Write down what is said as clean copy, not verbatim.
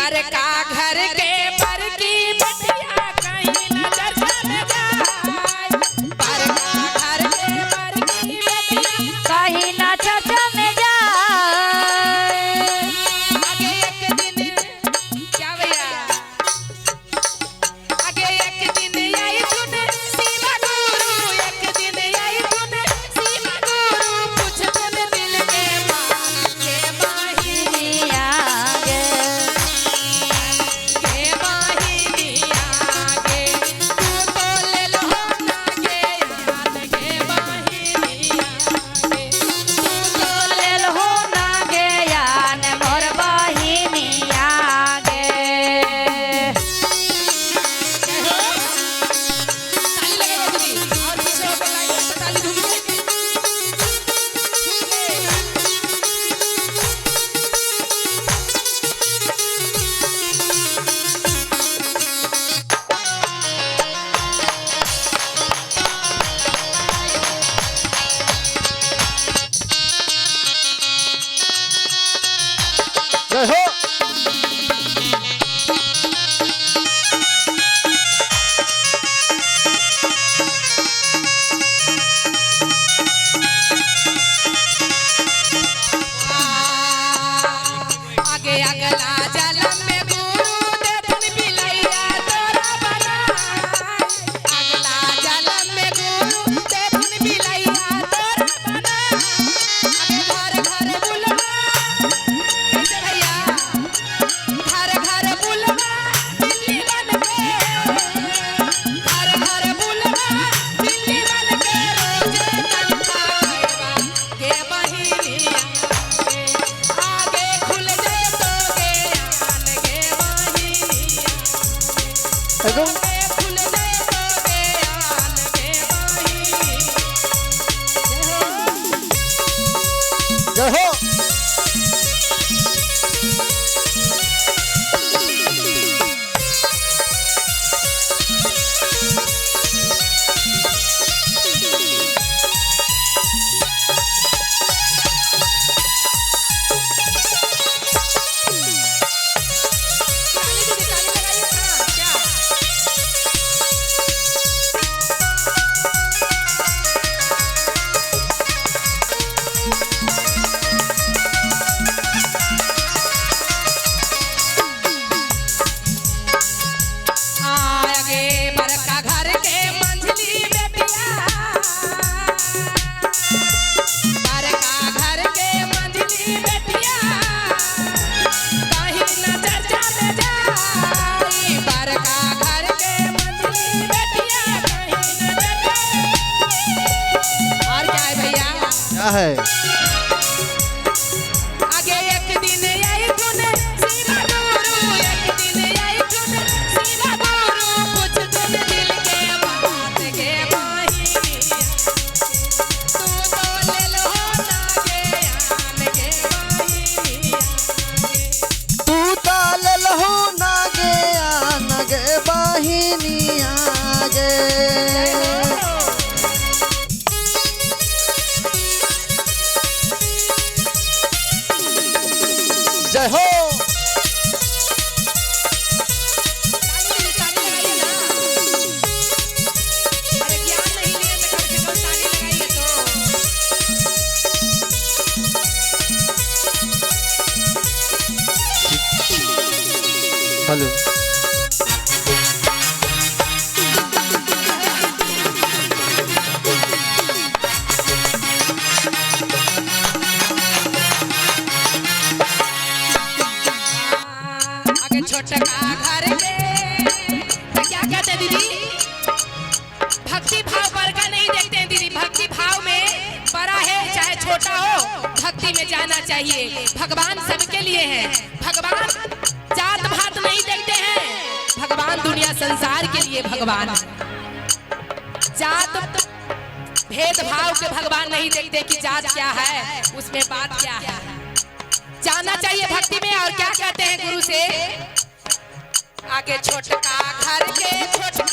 पर का घर के पर की बटिया कहीं नजर चले जाए, पर का घर के पर की बटिया कहीं नजर चले जाए। आगे एक दिन क्या भैया, आगे एक दिन यही सुन शिवा गुरु, एक दिन यही सुन शिवा गुरु पूछते में दिल के बात के बाहिनी आगे के बाहिनी आगे तू तो ले लो ना के याद के बाहिनी आगे तू तो ले लो हो ना गे यान मोर बहिनी आगे। ताली लगाइए दीदी और पीछे होकर लाइन से ताली धूमिए। जय हो। आगे अगला जलम में गुरु देथुन बिलैया तोरा बनाए, अगला जलम में गुरु देथुन बिलैया तोरा बनाए। आगे घर घर बुलवा कैसे भैया, घर घर बुलवा बिल्ली बन के, घर घर बुलवा बिल्ली बन के रोजे तनखा खैबा के बहिनिया आगे खुल दे तो गे आन गे बहिनिया एकदम आगे खुल दे तो गे आन गे बहिनिया। जय हो। ताली दीदी ताली लगाइए हाँ क्या आगे बड़का घर के मंझली बेटिया, बड़का घर के मंझली बेटिया कहीं नजर चले जाई, बड़का घर के मंझली बेटिया कहीं नजर और क्या है भैया, क्या है? आगे एक दिन यही सुन शिवा गुरु, एक दिन यही सुन शिवा गुरु पूछते में दिल के बात के बहिनिया तू तो ले लो ना गे आन गे बहिनिया तू ताल लहो ना गे आन गे बहिनी आगे। जय हो। ताली लगाइए ना, अरे ज्ञान नहीं लिए तो कम से कम ताली लगाइए तो। हेलो। आगे छोटका घर के तो क्या कहते हैं दीदी, भक्ति भाव बड़का नहीं देखते हैं दीदी, भक्ति भाव में बड़ा है चाहे छोटा हो भक्ति में जाना चाहिए। भगवान सबके लिए है, भगवान जात भात नहीं देखते हैं, भगवान दुनिया संसार के लिए भगवान है। जात भेदभाव के भगवान नहीं देखते कि जात क्या है उसमें बात क्या है, जाना चाहिए भक्ति में। और क्या कहते हैं गुरु से, आगे छोटका घर के छोटका